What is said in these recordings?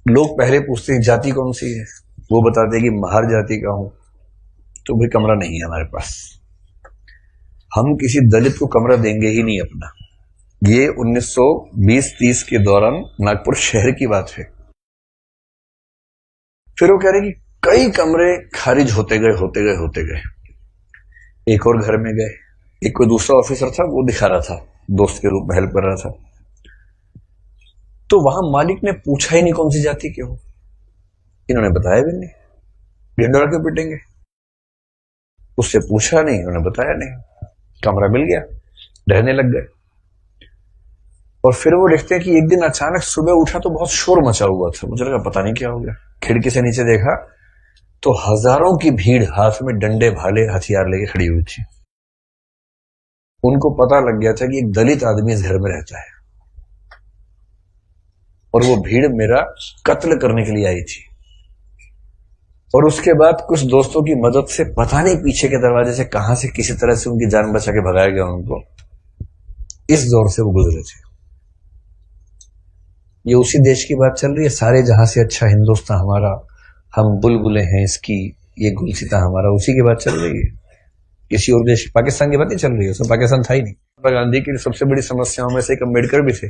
लोग पहले पूछते हैं जाति कौन सी है, वो बताते हैं कि महार जाति का हूं। तो भाई कमरा नहीं है हमारे पास, हम किसी दलित को कमरा देंगे ही नहीं अपना। ये 1920-30 के दौरान नागपुर शहर की बात है। फिर वो कह रहे कि कई कमरे खारिज होते गए होते गए होते गए। एक और घर में गए, एक कोई दूसरा ऑफिसर था, वो दिखा रहा था, दोस्त के रूप में हेल्प कर रहा था। तो वहां मालिक ने पूछा ही नहीं कौन सी जाति के हो, इन्होंने बताया भी नहीं, ढिंडोरा क्यों पिटेंगे। उससे पूछा नहीं, उन्होंने बताया नहीं, कमरा मिल गया, रहने लग गए। और फिर वो देखते हैं कि एक दिन अचानक सुबह उठा तो बहुत शोर मचा हुआ था। मुझे लगा पता नहीं क्या हो गया, खिड़की से नीचे देखा तो हजारों की भीड़ हाथ में डंडे भाले हथियार लेके खड़ी हुई थी। उनको पता लग गया था कि एक दलित आदमी इस घर में रहता है और वो भीड़ मेरा कत्ल करने के लिए आई थी। और उसके बाद कुछ दोस्तों की मदद से पता नहीं पीछे के दरवाजे से कहां से किसी तरह से उनकी जान बचा के भगाया गया उनको। इस दौर से वो गुजरे थे। ये उसी देश की बात चल रही है, सारे जहां से अच्छा हिंदुस्तान हमारा, हम बुलबुलें हैं इसकी, ये गुलसिता हमारा, उसी की बात चल रही है। किसी और देश, पाकिस्तान की बात नहीं चल रही है, उसमें पाकिस्तान था ही नहीं। महात्मा गांधी की सबसे बड़ी समस्याओं में से एक अम्बेडकर भी थे।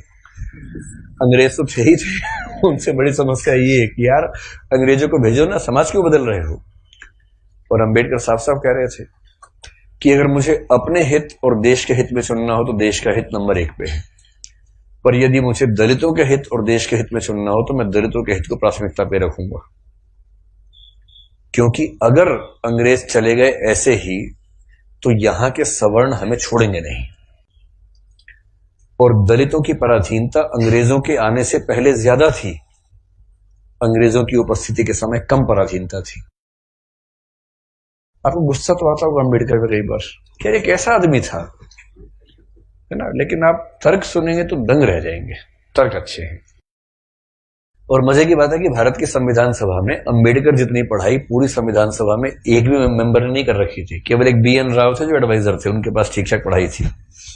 अंग्रेज तो थे ही थे, उनसे बड़ी समस्या ये है कि यार अंग्रेजों को भेजो ना, समाज क्यों बदल रहे हो। और अम्बेडकर साफ साफ कह रहे थे कि अगर मुझे अपने हित और देश के हित में चुनना हो तो देश का हित नंबर 1 पे है, पर यदि मुझे दलितों के हित और देश के हित में चुनना हो तो मैं दलितों के हित को प्राथमिकता पे रखूंगा। क्योंकि अगर अंग्रेज चले गए ऐसे ही तो यहां के सवर्ण हमें छोड़ेंगे नहीं। और दलितों की पराधीनता अंग्रेजों के आने से पहले ज्यादा थी, अंग्रेजों की उपस्थिति के समय कम पराधीनता थी। आपको गुस्सा तो आता होगा अम्बेडकर पे कई बार, क्या ये कैसा आदमी था, है ना। लेकिन आप तर्क सुनेंगे तो दंग रह जाएंगे, तर्क अच्छे हैं। और मजे की बात है कि भारत की संविधान सभा में अंबेडकर जितनी पढ़ाई पूरी संविधान सभा में एक भी मेंबर ने नहीं कर रखी थी। केवल एक BN राव थे जो एडवाइजर थे, उनके पास ठीक ठाक पढ़ाई थी,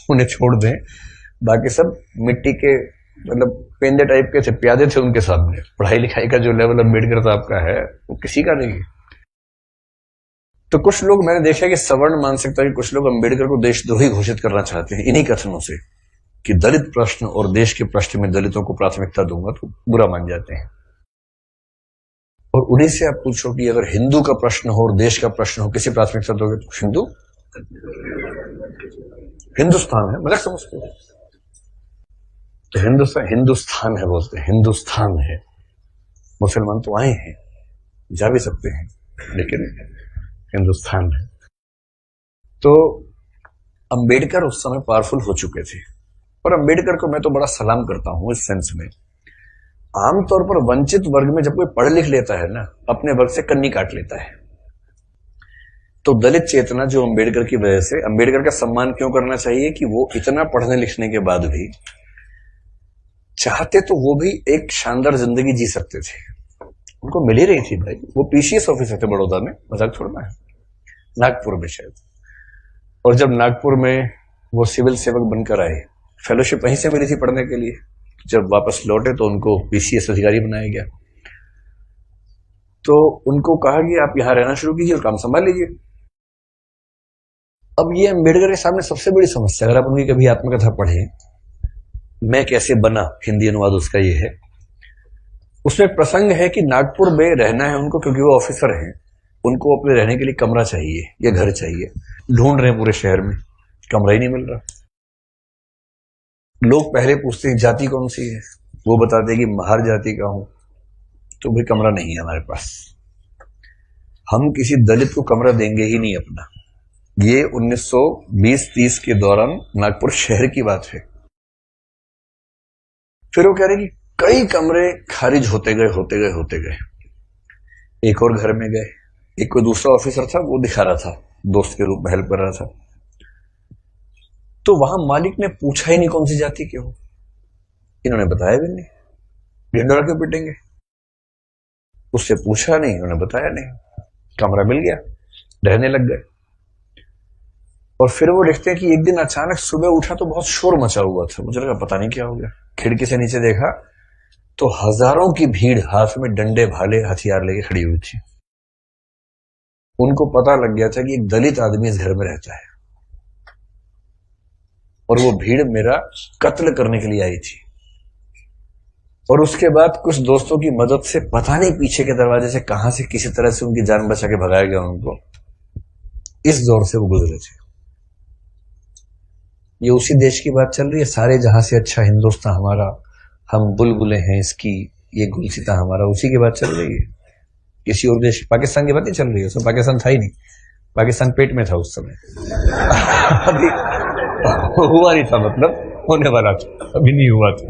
उन्हें छोड़ दें, बाकी सब मिट्टी के मतलब पेंदे टाइप के थे, प्यादे थे उनके सामने। पढ़ाई लिखाई का जो लेवल अम्बेडकर साहब का है वो किसी का नहीं है। तो कुछ लोग, मैंने देखा कि सवर्ण मानसिकता के कुछ लोग अम्बेडकर को देशद्रोही घोषित करना चाहते हैं इन्हीं कथनों से कि दलित प्रश्न और देश के प्रश्न में दलितों को प्राथमिकता दूंगा तो बुरा मान जाते हैं। और उन्हीं से आप पूछो कि अगर हिंदू का प्रश्न हो और देश का प्रश्न हो, किसी प्राथमिकता दोगे तो हिंदू, हिंदुस्तान है, मजाक समझते हो तो हिंदुस्तान है बोलते हैं, हिंदुस्तान है। मुसलमान तो आए हैं, जा भी सकते हैं, लेकिन हिंदुस्तान है। तो अंबेडकर उस समय पावरफुल हो चुके थे। और अंबेडकर को मैं तो बड़ा सलाम करता हूं इस सेंस में। आमतौर पर वंचित वर्ग में जब कोई पढ़ लिख लेता है ना, अपने वर्ग से कन्नी काट लेता है। तो दलित चेतना जो अंबेडकर की वजह से, अंबेडकर का सम्मान क्यों करना चाहिए कि वो इतना पढ़ने लिखने के बाद भी चाहते तो वो भी एक शानदार जिंदगी जी सकते थे। उनको मिल ही रही थी भाई, वो PCS ऑफिसर थे बड़ौदा में, मजाक छोड़ना है, नागपुर में शायद। और जब नागपुर में वो सिविल सेवक बनकर आए, फेलोशिप वहीं से मिली थी पढ़ने के लिए, जब वापस लौटे तो उनको PCS अधिकारी बनाया गया। तो उनको कहा कि आप यहां रहना शुरू कीजिए और काम संभाल लीजिए। अब ये अम्बेडकर के सामने सबसे बड़ी समस्या, अगर आप उनकी कभी आत्मकथा पढ़े, मैं कैसे बना, हिंदी अनुवाद उसका ये है, उसमें प्रसंग है कि नागपुर में रहना है उनको क्योंकि वो ऑफिसर हैं, उनको अपने रहने के लिए कमरा चाहिए या घर चाहिए। ढूंढ रहे हैं पूरे शहर में, कमरा ही नहीं मिल रहा। लोग पहले पूछते हैं जाति कौन सी है, वो बताते हैं कि महार जाति का हूं। तो भाई कमरा नहीं है हमारे पास, हम किसी दलित को कमरा देंगे ही नहीं अपना। ये 1920-30 के दौरान नागपुर शहर की बात है। फिर वो कह रहे कि कई कमरे खारिज होते गए होते गए होते गए। एक और घर में गए, एक कोई दूसरा ऑफिसर था, वो दिखा रहा था, दोस्त के रूप में हेल्प कर रहा था। तो वहां मालिक ने पूछा ही नहीं कौन सी जाति के हो, इन्होंने बताया भी नहीं, ढिंडोरा क्यों पिटेंगे। उससे पूछा नहीं, उन्होंने बताया नहीं, कमरा मिल गया, रहने लग गए। और फिर वो देखते हैं कि एक दिन अचानक सुबह उठा तो बहुत शोर मचा हुआ था। मुझे लगा पता नहीं क्या हो गया, खिड़की से नीचे देखा तो हजारों की भीड़ हाथ में डंडे भाले हथियार लेके खड़ी हुई थी। उनको पता लग गया था कि एक दलित आदमी इस घर में रहता है और वो भीड़ मेरा कत्ल करने के लिए आई थी। और उसके बाद कुछ दोस्तों की मदद से पता नहीं पीछे के दरवाजे से कहां से किसी तरह से उनकी जान बचा के भगाया गया उनको। इस दौर से वो गुजरे थे। ये उसी देश की बात चल रही है, सारे जहां से अच्छा हिंदुस्तान हमारा, हम बुलबुलें हैं इसकी, ये गुलसिता हमारा, उसी की बात चल रही है। किसी और देश, पाकिस्तान की बात नहीं चल रही है। उसमें पाकिस्तान था ही नहीं, पाकिस्तान पेट में था उस समय। अभी हुआ नहीं था, मतलब होने वाला था, अभी नहीं हुआ था।